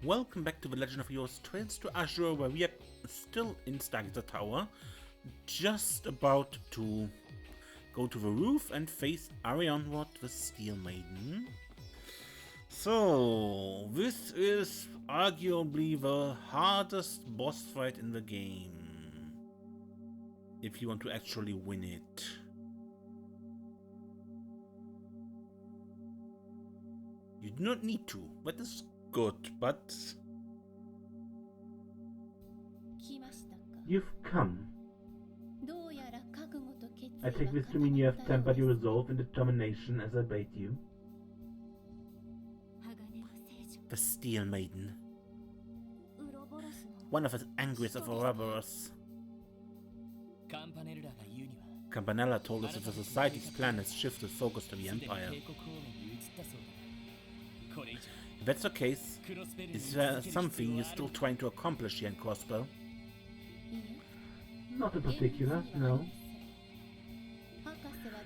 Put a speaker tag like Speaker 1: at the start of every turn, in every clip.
Speaker 1: Welcome back to the Legend of Heroes Trails to Azure, where we are still in Stargazer Tower, just about to go to the roof and face Arianrod, the Steel Maiden. So, this is arguably the hardest boss fight in the game, if you want to actually win it. You do not need to, that is good, but...
Speaker 2: You've come. I take this to mean you have tempered your resolve and determination as I bade you.
Speaker 1: The Steel Maiden. One of the angriest of Ouroboros. Campanella told us that the Society's plan has shifted focus to the Empire. If that's the case, is there something you're still trying to accomplish here in Crossbow?
Speaker 2: Not in particular, no.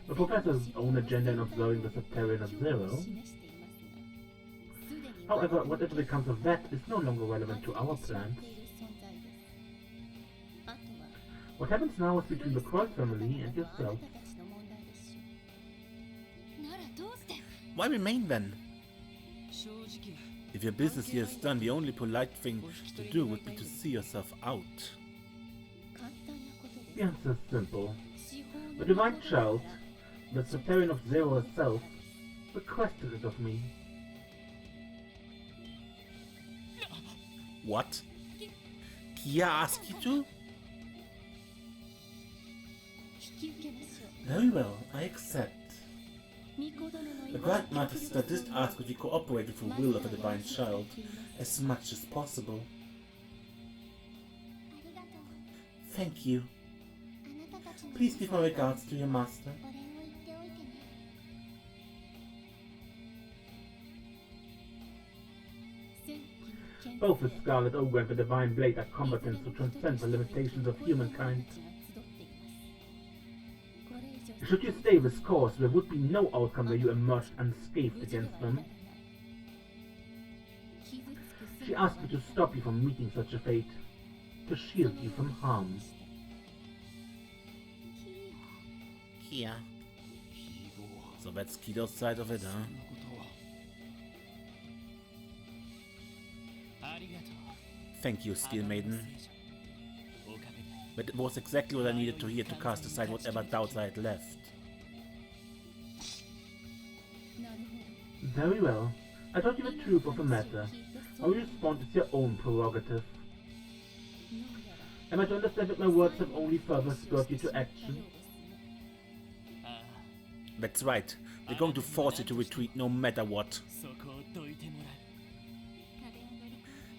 Speaker 2: The Professor's own agenda in observing the Sectarian of Zero. However, whatever becomes of that is no longer relevant to our plans. What happens now is between the Croy family and yourself.
Speaker 1: Why remain then? If your business here is done, the only polite thing to do would be to see yourself out.
Speaker 2: The answer is simple. The Divine Child, the Sectarian of Zero herself, requested it of me.
Speaker 1: What? Kia asked you to? Very well, I accept. The Grand Master did ask if we cooperate with the will of the Divine Child as much as possible. Thank you. Please give my regards to your master.
Speaker 2: Both the Scarlet Ogre and the Divine Blade are combatants who transcend the limitations of humankind. Should you stay this course, there would be no outcome where you emerged unscathed against them. She asked me to stop you from meeting such a fate, to shield you from harm.
Speaker 1: Kia. So that's Kido's side of it, huh? Thank you, Steel Maiden. But it was exactly what I needed to hear to cast aside whatever doubts I had left.
Speaker 2: Very well. I told you the truth of the matter. How you respond is your own prerogative. Am I to understand that my words have only further spurred you to action?
Speaker 1: That's right. We're going to force you to retreat no matter what.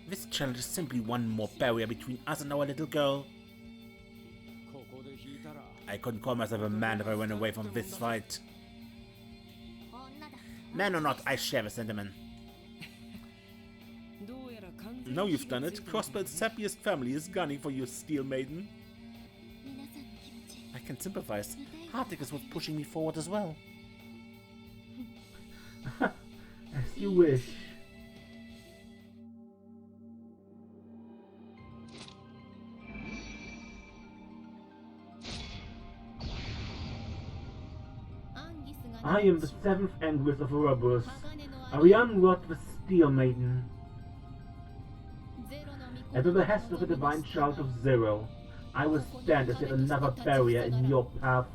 Speaker 1: This challenge is simply one more barrier between us and our little girl. I couldn't call myself a man if I ran away from this fight. Man or not, I share the sentiment. Now you've done it, Crossbell's happiest family is gunning for you, Steel Maiden. I can sympathize. Hartikus was pushing me forward as well.
Speaker 2: As you wish. I am the seventh Angriest of Ouroboros, Arianrod the Steel Maiden. At the behest of the Divine Child of Zero, I will stand as yet another barrier in your path.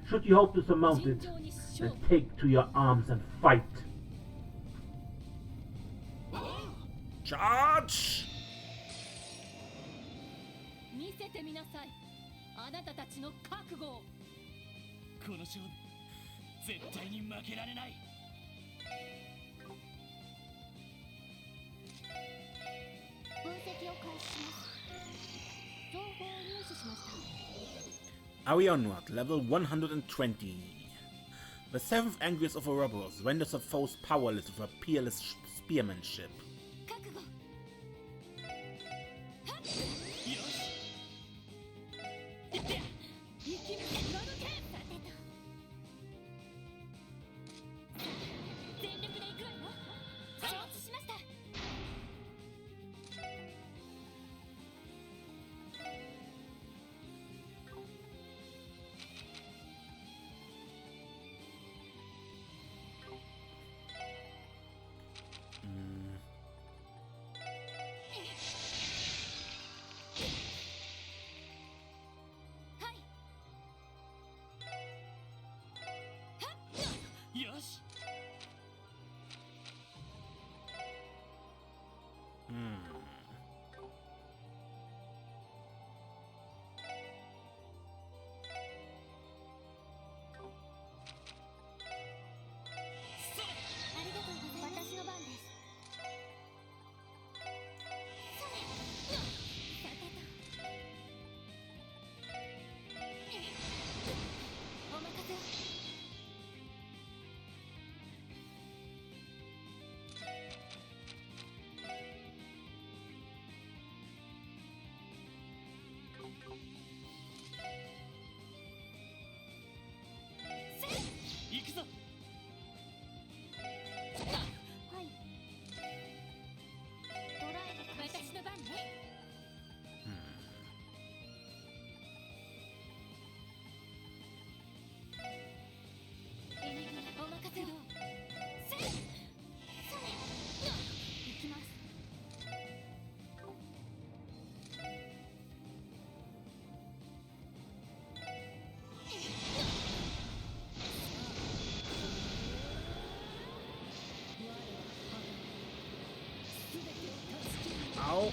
Speaker 2: Should you hope to surmount it, then take to your arms and fight.
Speaker 1: Charge! Arianrod, level 120. The 7th Angriest of Ouroboros renders her foes powerless with her peerless spearmanship.
Speaker 3: 行くぞ。
Speaker 4: はい。ドライブ私の番ね。エニグマお任せを。せい。それ。行きます。
Speaker 1: Au.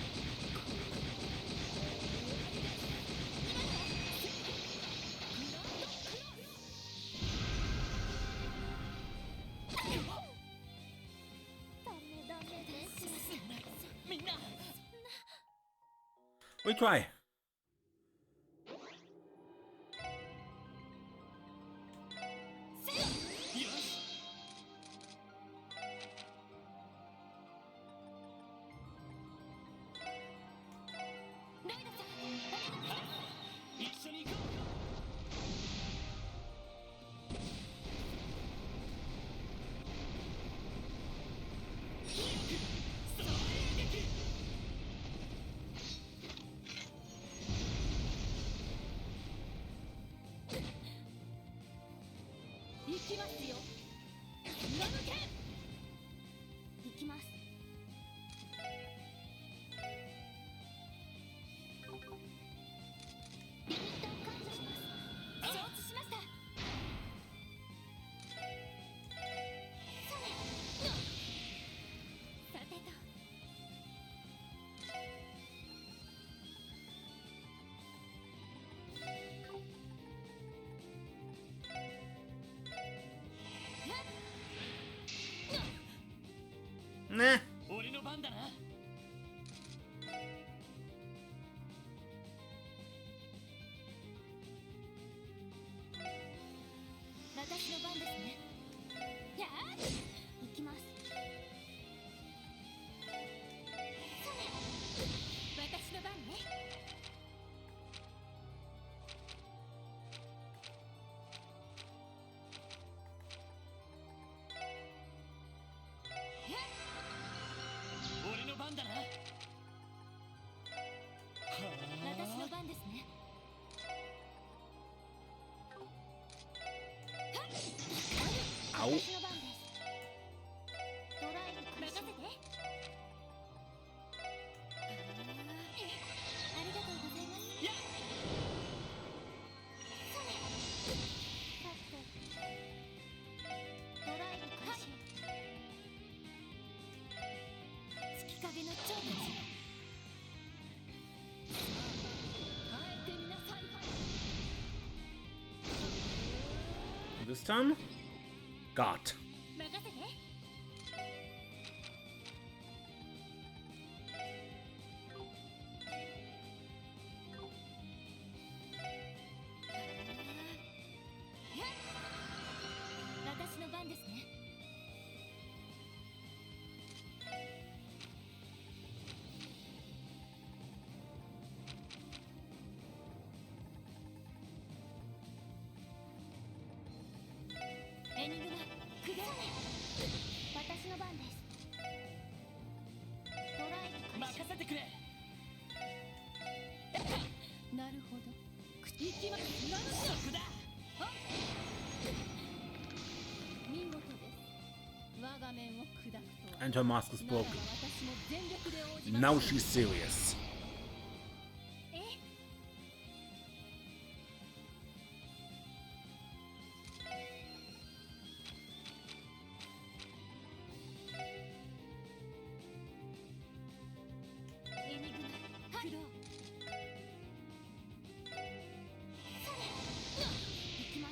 Speaker 1: We try. Nah.
Speaker 3: 俺の番だな。
Speaker 4: 私の番ですね。やあ、行きます。私の番ね。
Speaker 3: 俺の番だな。
Speaker 4: 私の番ですね。
Speaker 1: Au.
Speaker 4: 私の番です。ドライブ任せて。ありがとうございます。
Speaker 3: やっ。
Speaker 4: それ。さて。ドライブ開始。月影の蝶たち。耐えてみなさい。
Speaker 1: This time, got.
Speaker 4: 任せて。私の番ですね。エニグマ、ください。私の番です。ドライブ開始。
Speaker 3: 任せてくれ。
Speaker 4: なるほど。行きます。
Speaker 3: そこだ。
Speaker 4: 見事です。我が面を砕くとは。
Speaker 1: And her mask is
Speaker 4: ならば
Speaker 1: broken.
Speaker 4: 私も全力で応じます。
Speaker 1: Now she's serious.
Speaker 4: え、エニグマ、駆動。それ、行きます。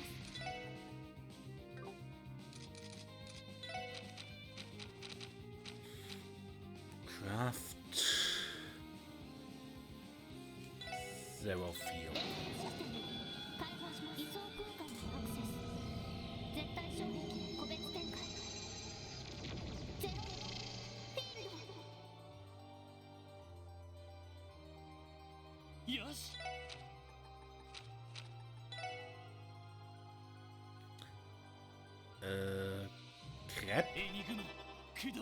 Speaker 1: Craft. Zero field.
Speaker 4: システム開放します。位相空間にアクセス。絶対衝撃個別展開。ゼロフィールド。
Speaker 3: よし
Speaker 1: Crap?
Speaker 3: エニグマ駆動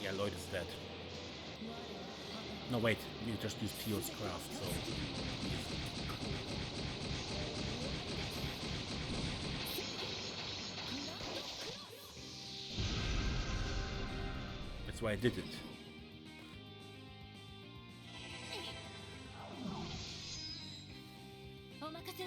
Speaker 1: Yeah, Lloyd is dead. No, wait, we just used Theo's craft, so... That's why I did it.
Speaker 4: お任せを。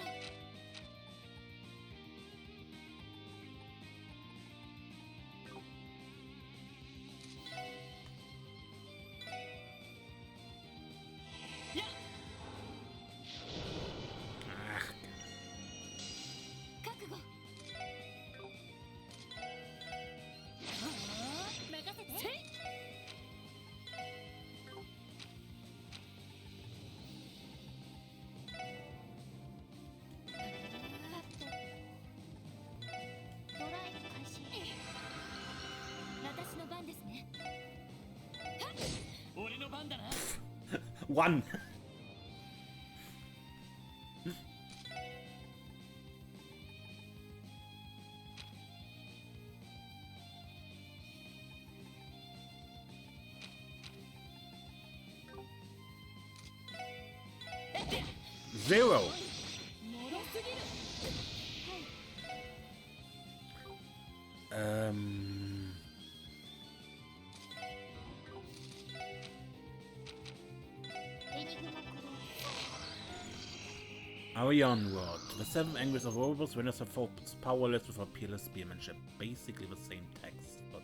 Speaker 3: やっ
Speaker 1: Ah,
Speaker 4: 覚悟。任せて。せい。ドライブ開始。私の番ですね。
Speaker 3: 俺の番だな
Speaker 1: one! Zero!
Speaker 4: もろすぎる。はい。エニグマ駆動。
Speaker 1: Arion Rod. The seven angles of Ouroboros renders her foes powerless with her peerless spearmanship. Basically the same text, but...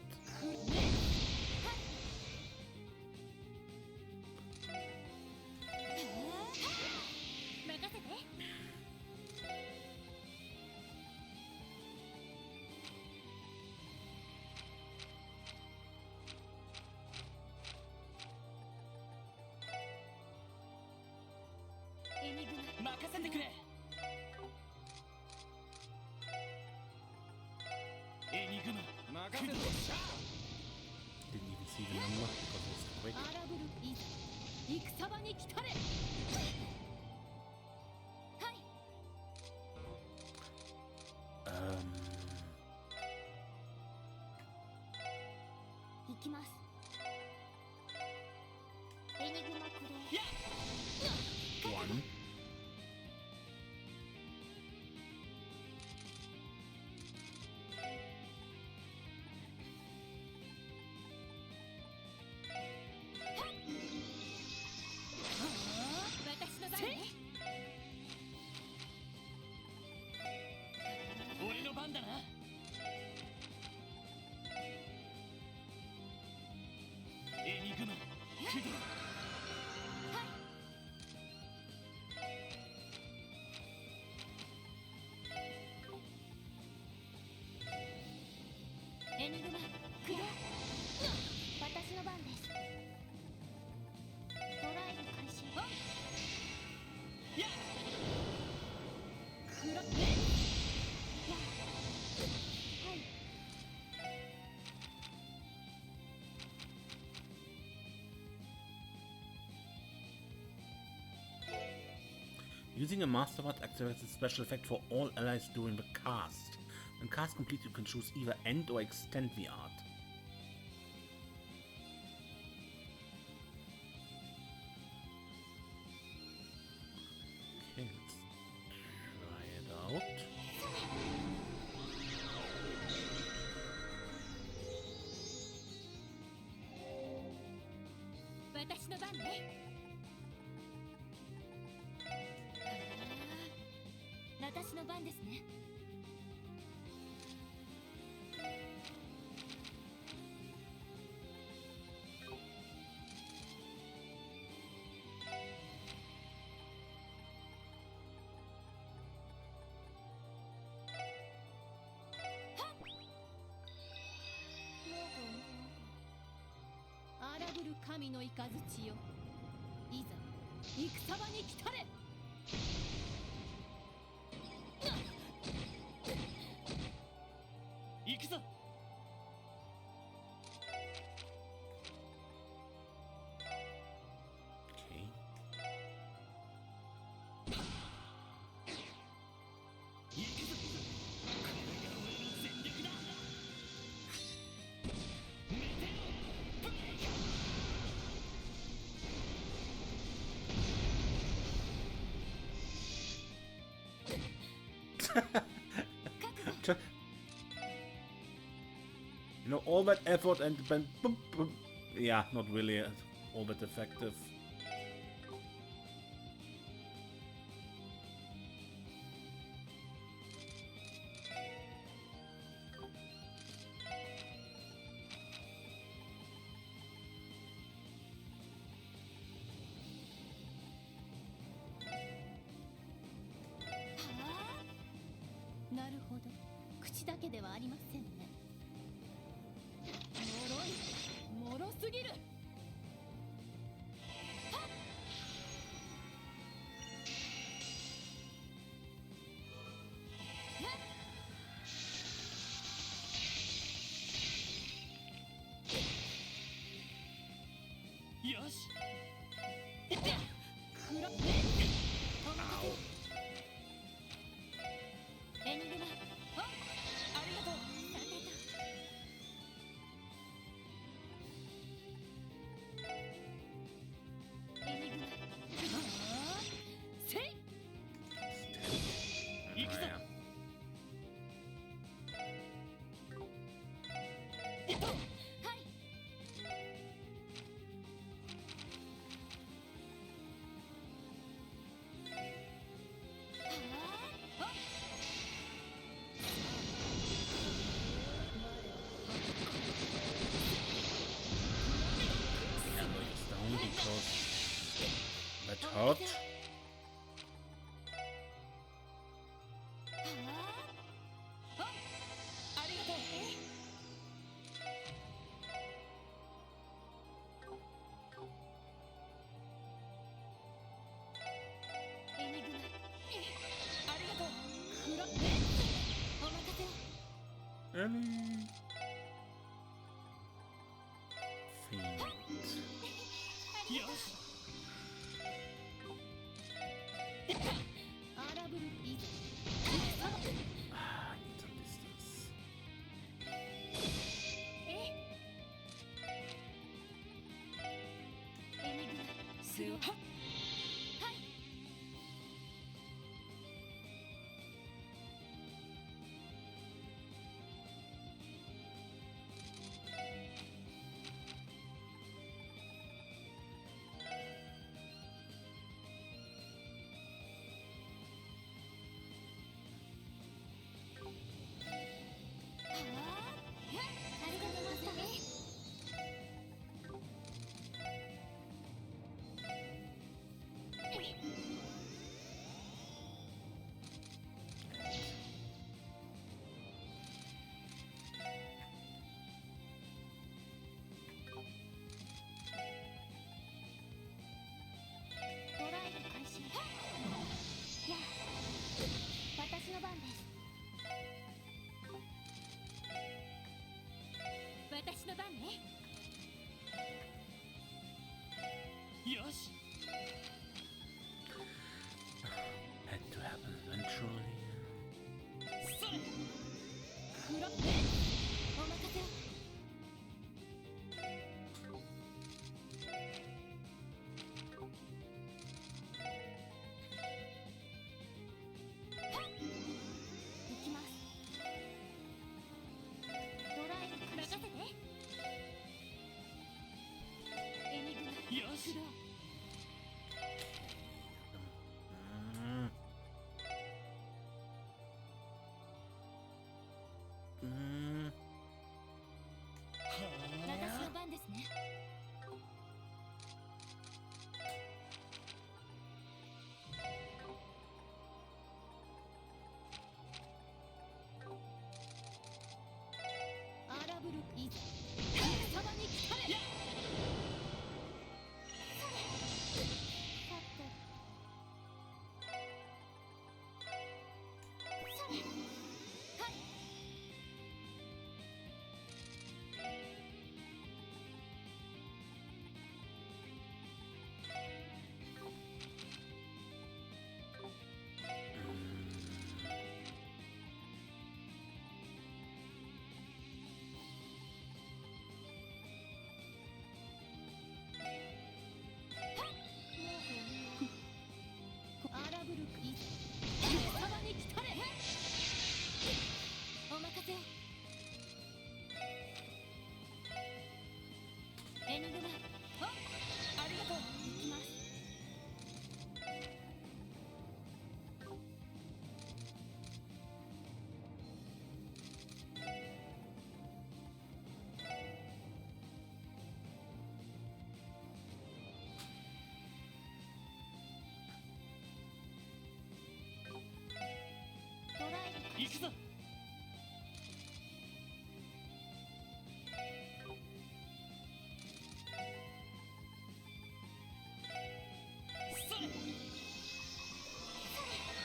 Speaker 4: 任せて。エニグマ。
Speaker 3: 任せてくれエニグマ駆動
Speaker 1: Didn't even see the number because it was quick.
Speaker 4: 荒ぶるいざ戦場に来たれ。はい。 行きます。エニグマ駆動。
Speaker 3: やっ
Speaker 1: One.
Speaker 4: 私の番ね。
Speaker 3: 俺の番だなエニグマ駆動
Speaker 4: エニグマ駆動。私の番です。ドライブ開始。
Speaker 3: やっ
Speaker 4: くらえ。や。はい。
Speaker 1: Using a master ward activates a special effect for all allies during the cast. When cast complete, you can choose either end or extend the art. Okay, let's try it out.
Speaker 4: んですね。荒ぶる神の雷よ、いざ戦場に来たれ。
Speaker 3: 行くぞ。
Speaker 1: Okay.
Speaker 3: 行くぞ。これが俺の全力だ。メテオブレイカ
Speaker 1: Just, you know, all that effort and then yeah, not really all that effective.
Speaker 4: Ah? なるほど、口だけではありませんね。脆い、脆すぎる。
Speaker 3: よし。
Speaker 4: くらエニグマ、ありがとう。さてとエニグマ、せい。
Speaker 3: 行くぞ。
Speaker 4: はい。
Speaker 1: Hammer is down because that hurt.
Speaker 4: ありがとう。エニグマ、ありがとう。くらお任せを。
Speaker 1: Ellie. Faint.
Speaker 3: よし。
Speaker 4: 荒ぶるいざ。
Speaker 1: Ah, I need some distance.
Speaker 4: エニグマ、
Speaker 3: 背負っ
Speaker 4: はい。ありがとうマスター。私の番ですね。アラブルクいざ神様に来たれ。さてそれはい。アラブルクいざ神様に来たれ。お任せを。エニグマありがとう。行きます。ドライブ
Speaker 3: 行くぞ。それ。
Speaker 4: あ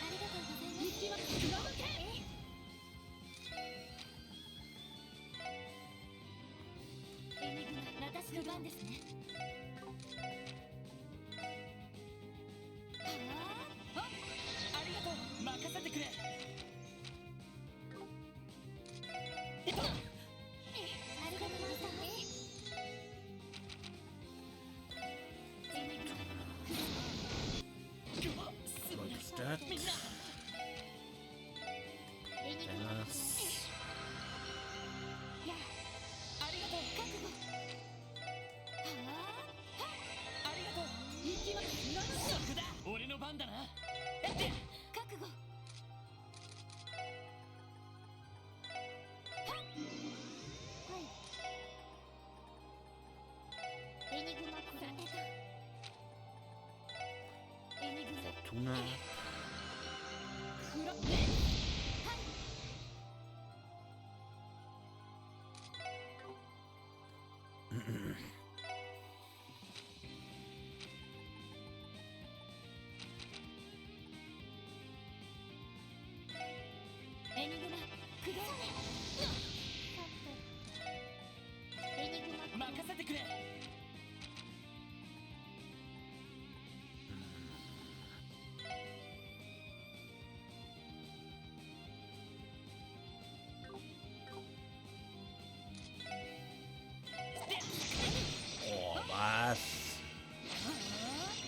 Speaker 4: りがとうございます。行きます。上向け。エニグマ私の番ですね。
Speaker 3: ありがとう。任せてくれ。
Speaker 4: ありがとうございます。エニグマ
Speaker 1: What is that?
Speaker 3: みんな。
Speaker 4: エニグマ
Speaker 1: Yes.
Speaker 4: や
Speaker 3: ありがとう。
Speaker 4: 覚悟。
Speaker 3: ありがとう。
Speaker 4: 行きます。
Speaker 3: そこだ。俺の番だな。
Speaker 4: 覚悟。はいエニグマこらえた。エニグマ
Speaker 1: Tuna.
Speaker 4: 黒はいエニグマくだされ。さてエニグマ
Speaker 3: 任せてくれ。
Speaker 1: Oh, was?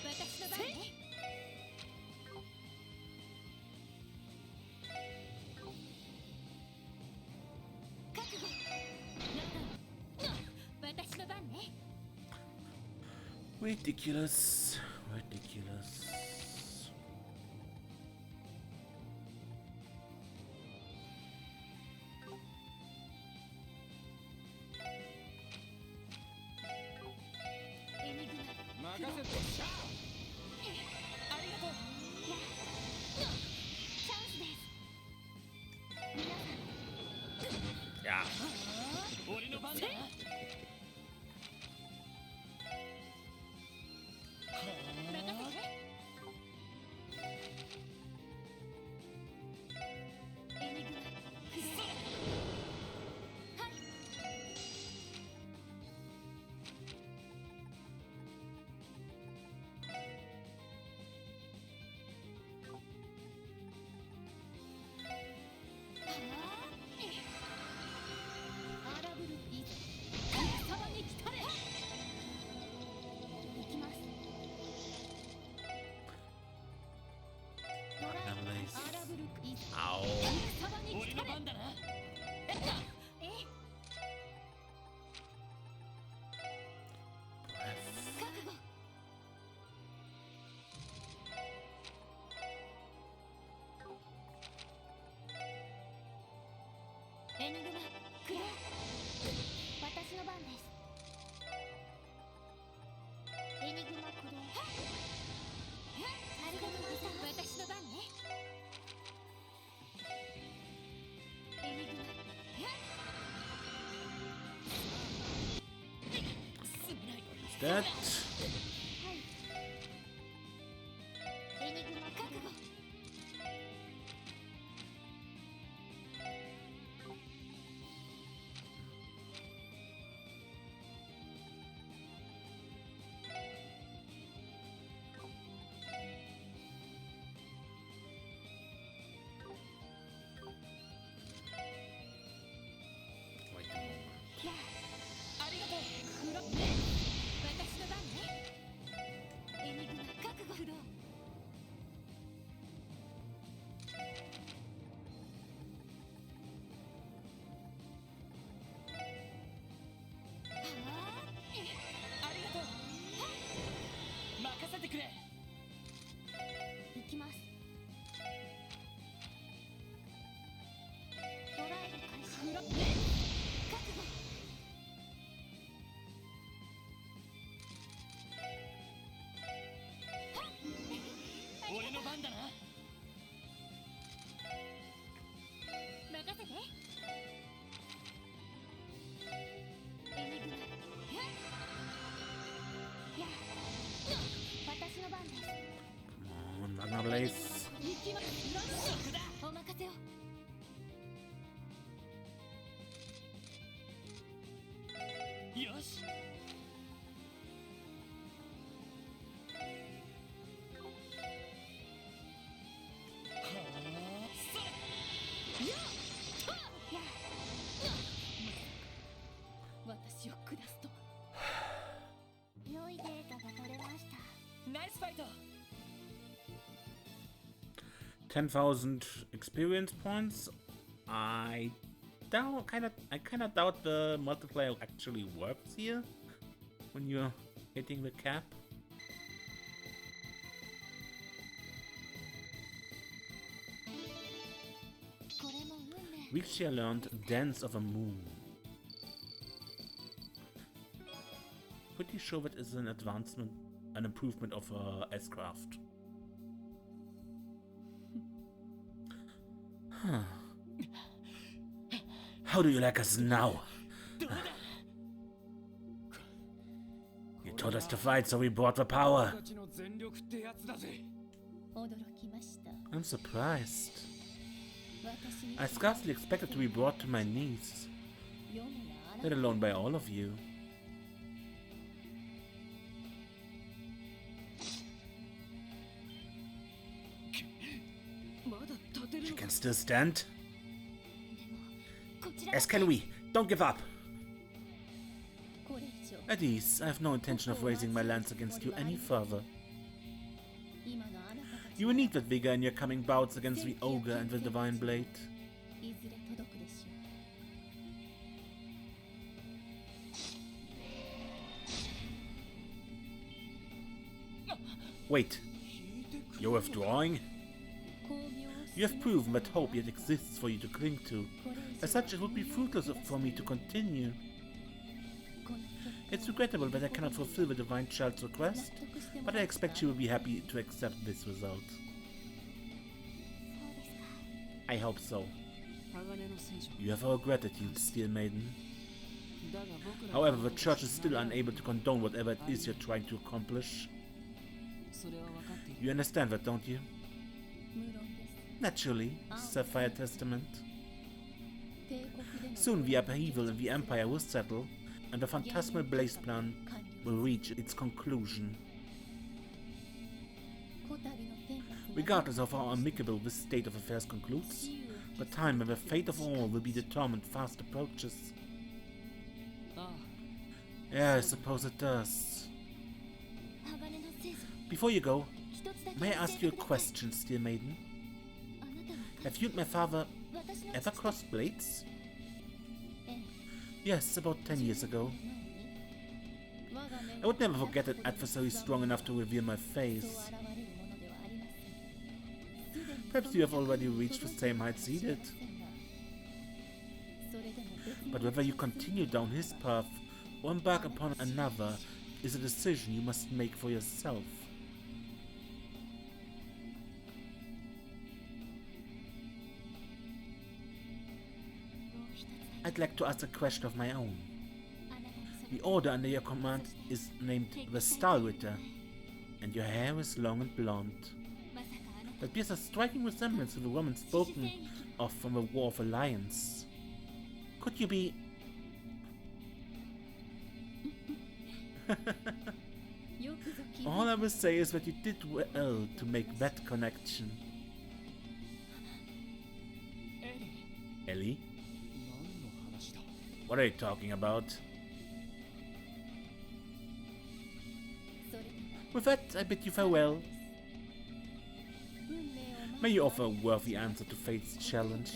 Speaker 4: 私の番ね。覚悟。私の番ね。
Speaker 1: Ridiculous. Ridiculous. Ja.
Speaker 3: 俺の番だな。
Speaker 4: アラブルいざエニグマクロ私の番です。エニグマクロありがとうございます。私の番ね。エニグマ進めない。
Speaker 1: Is that?
Speaker 4: はい。エニグマ覚悟。
Speaker 1: Wait a moment.
Speaker 4: やあ、ありがとう。クロ私の番ね。エニグマ覚悟。クロありがとう。任せてくれ。行きます。ドライブ開始。覚悟。俺の番だな。任せて。エニグマや私の番です。
Speaker 1: Come on, Magna Blaze.
Speaker 4: 行きます。そこだ。お任せを。よし。私を下すとは。良いデータが取れました。ナイスファイト。
Speaker 1: 10,000 experience points. I kind of doubt the multiplayer actually works here when you're hitting the cap.
Speaker 4: これも運命。
Speaker 1: We shall learn Dance of a Moon. Pretty sure that is an advancement, an improvement of S-Craft. Huh. How do you like us now? You told us to fight, so we brought the power.
Speaker 4: 驚きました。
Speaker 1: I'm surprised.
Speaker 4: 私に
Speaker 1: I scarcely expected to be brought to my knees,
Speaker 4: 読むなあな
Speaker 1: let
Speaker 4: た。
Speaker 1: alone by all of you. She can still stand?
Speaker 4: こちら
Speaker 1: As can we. Don't give up.
Speaker 4: これ以上
Speaker 1: At ease, I have no intention of raising my lance against you any further.
Speaker 4: 今のあなたたち
Speaker 1: You will need that vigor in your coming bouts against the ogre and the divine blade.
Speaker 4: いずれ届くでしょ
Speaker 1: Wait, you're withdrawing?
Speaker 4: う。巧妙を
Speaker 1: You have proven that hope yet exists for you to cling to. As such, it would be fruitless for me to continue.
Speaker 4: この曲
Speaker 1: It's regrettable that I cannot fulfill the divine child's request,
Speaker 4: 納得しても
Speaker 1: but
Speaker 4: ら
Speaker 1: I
Speaker 4: えますか
Speaker 1: expect she will be happy to accept this result.
Speaker 4: そうですか。
Speaker 1: I hope so.
Speaker 3: 鋼の聖女
Speaker 1: You have our gratitude, Steel Maiden.
Speaker 3: だが僕ら
Speaker 1: However, the church is still unable to condone whatever it is you're trying to accomplish.
Speaker 3: それは分かっている
Speaker 1: You understand that, don't you?
Speaker 4: 無論です。
Speaker 1: Naturally, Sapphire Testament.
Speaker 4: 帝国での
Speaker 1: Soon the upheaval in the Empire will settle, and the phantasmal blaze plan
Speaker 4: 完了
Speaker 1: will reach its conclusion.
Speaker 4: こたびの天罰が
Speaker 1: Regardless of how amicable this state of affairs concludes, the time when the fate of all will be determined fast approaches.
Speaker 3: ああ
Speaker 1: Yeah, I suppose it does.
Speaker 4: 鋼の聖女
Speaker 1: Before you go,
Speaker 4: 一つだけ
Speaker 1: may I
Speaker 4: 教え
Speaker 1: ask
Speaker 4: て
Speaker 1: you a
Speaker 4: ください。
Speaker 1: question, Steel Maiden?
Speaker 4: あなたは
Speaker 1: Have you and my father
Speaker 4: 私の
Speaker 1: ever
Speaker 4: 父と
Speaker 1: crossed blades?
Speaker 4: ええ
Speaker 1: Yes, about 10 years ago.
Speaker 4: 我が目
Speaker 1: I would never forget an adversary strong enough to reveal my
Speaker 4: そう
Speaker 1: face.
Speaker 4: 現れるものではありません。すでに
Speaker 1: Perhaps you have already reached the same heights he did.
Speaker 4: そ
Speaker 1: But whether you continue down his path or embark upon another is a decision you must make for yourself. I'd like to ask a question of my own. The order under your command is named the Stahlritter, and your hair is long and blonde. That bears a striking resemblance to the woman spoken of from the War of Alliance. Could you be... All I will say is that you did well to make that connection. Ellie? What are you talking about? With that, I bid you farewell. May you offer a worthy answer to fate's challenge.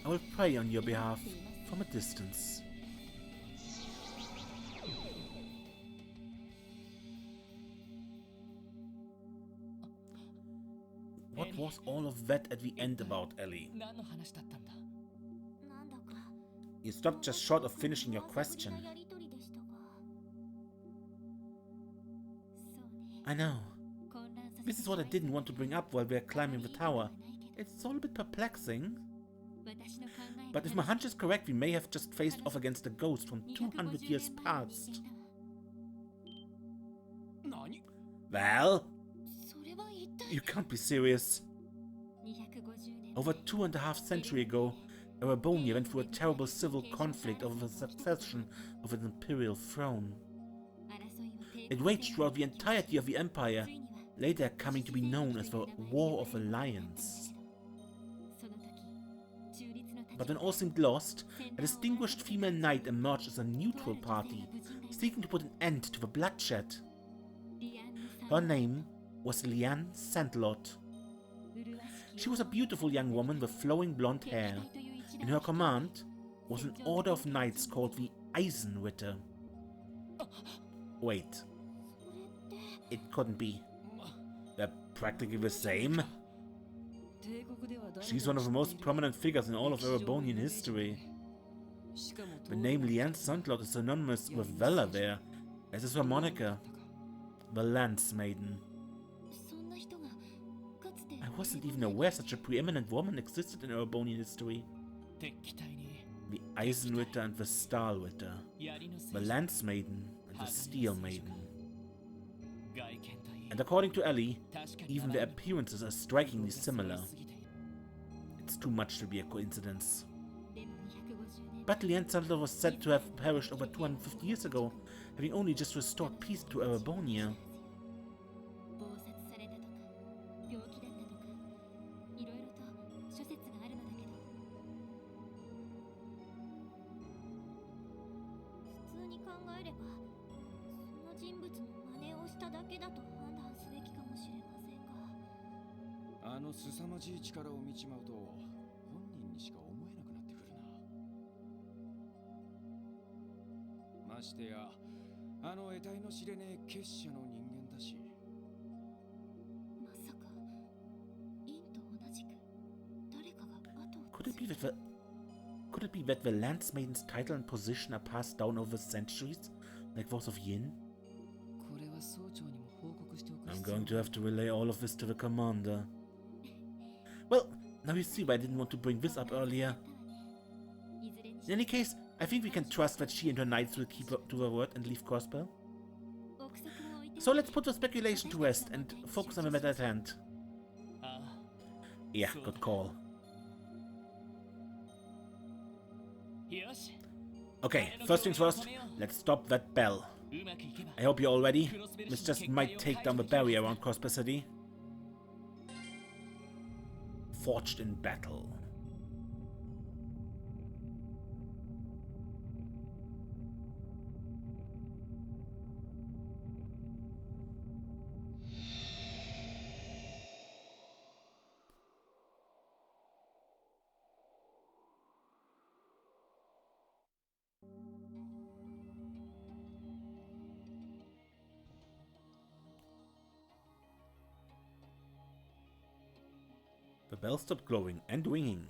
Speaker 1: I will pray on your behalf from a distance. What was all of that at the end about, Ellie? You stopped just short of finishing your question. I know. This is what I didn't want to bring up while we were climbing the tower. It's all a bit perplexing. But if my hunch is correct, we may have just faced off against a ghost from 200 years past. Well? You can't be serious. Over 2.5 centuries ago, Ouroboros went through a terrible civil conflict over the succession of its imperial throne. It raged throughout the entirety of the empire, later coming to be known as the War of Alliance. But when all seemed lost, a distinguished female knight emerged as a neutral party, seeking to put an end to the bloodshed. Her name was Liane Sandlot. She was a beautiful young woman with flowing blonde hair. In her command was an order of knights called the Eisenritter. Wait. It couldn't be. They're practically the same. She's one of the most prominent figures in all of Ouroboros history. The name Liane Sandlot is synonymous with valor there, as is her moniker, the Lance Maiden. I wasn't even aware such a preeminent woman existed in Ouroboros history. The Eisenritter and the Stahlritter, the Lance Maiden and the Steel Maiden. And according to Ellie, even their appearances are strikingly similar. It's too much to be a coincidence. But Liane Sandlot was said to have perished over 250 years ago, having only just restored peace to Ouroboros. Could it be that the Lance Maiden's title and position are passed down over centuries, like those of Yin? I'm going to have to relay all of this to the commander. Well, now you see why I didn't want to bring this up earlier. In any case, I think we can trust that she and her knights will keep to their word and leave Crossbell. So let's put the speculation to rest and focus on the matter at hand. Yeah, good call. Okay, first things first, let's stop that bell. I hope you're all ready. This just might take down the barrier around Crossbell City. Forged in battle. The bell stopped glowing and ringing.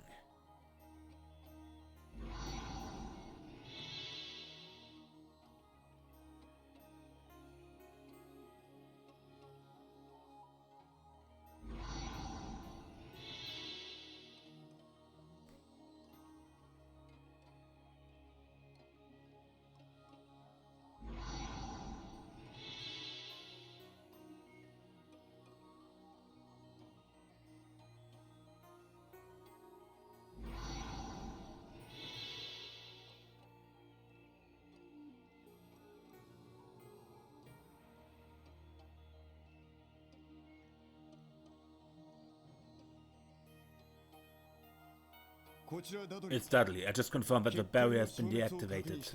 Speaker 1: It's Dudley. I just confirmed that the barrier has been deactivated.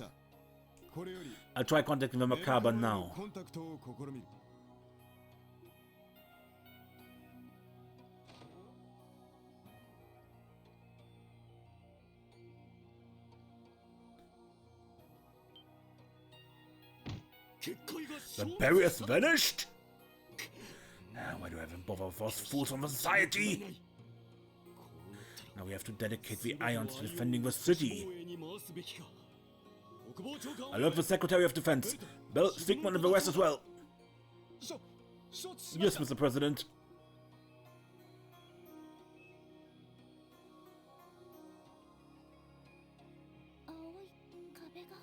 Speaker 1: I'll try contacting the Macabre now. The barrier's vanished? Why do I even bother with those fools from the society? Now we have to dedicate the Ions to defending the city. Alert the Secretary of Defense. Bell, Stigman and the rest as well. Yes, Mr. President.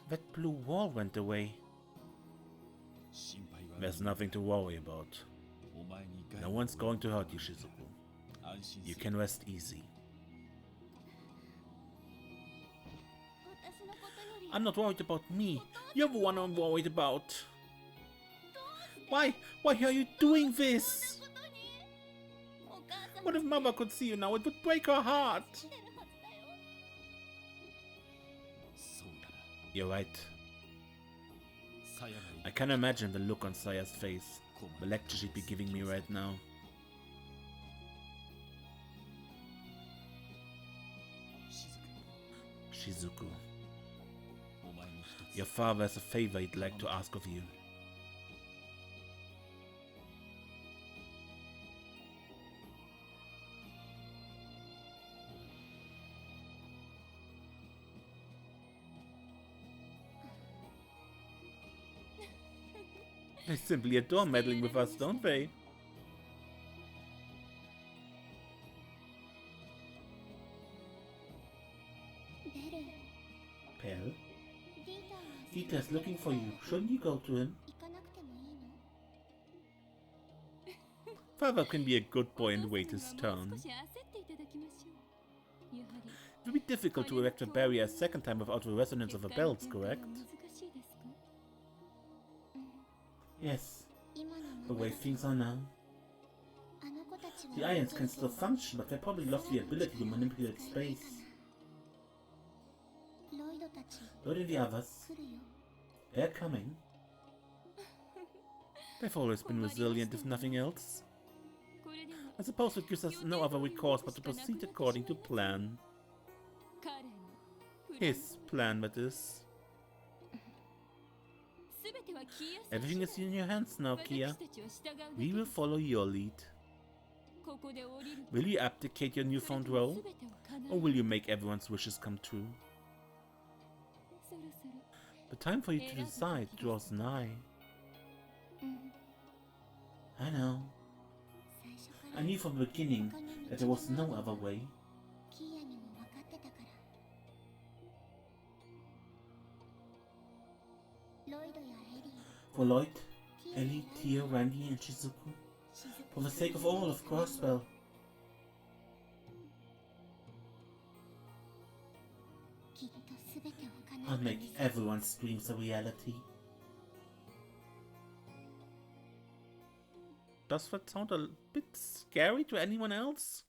Speaker 1: That blue wall went away. There's nothing to worry about. No one's going to hurt you, Shizuku. You can rest easy. I'm not worried about me. You're the one I'm worried about. Why? Why are you doing this? What if Mama could see you now? It would break her heart. You're right. I can imagine the look on Saya's face, the lecture she'd be giving me right now. Shizuku, your father has a favor he'd like to ask of you. They simply adore meddling with us, don't they? Pell? Dieter's looking for you. Shouldn't you go to him? Father can be a good boy and wait his turn. It will be difficult to erect a barrier a second time without the resonance of the bells, correct? Yes, the way things are now. The Ions can still function, but they probably lost the ability to manipulate space. Lloyd and the others, they're coming. They've always been resilient, if nothing else. I suppose it gives us no other recourse but to proceed according to plan. His plan, that is. Everything is in your hands now, Kia. We will follow your lead. Will you abdicate your newfound role? Or will you make everyone's wishes come true? The time for you to decide draws nigh. I know. I knew from the beginning that there was no other way. For Lloyd, Ellie, Tia, Randy, and Shizuku. For the sake of all of Crossbell. I'll make everyone's dreams a reality. Does that sound a bit scary to anyone else?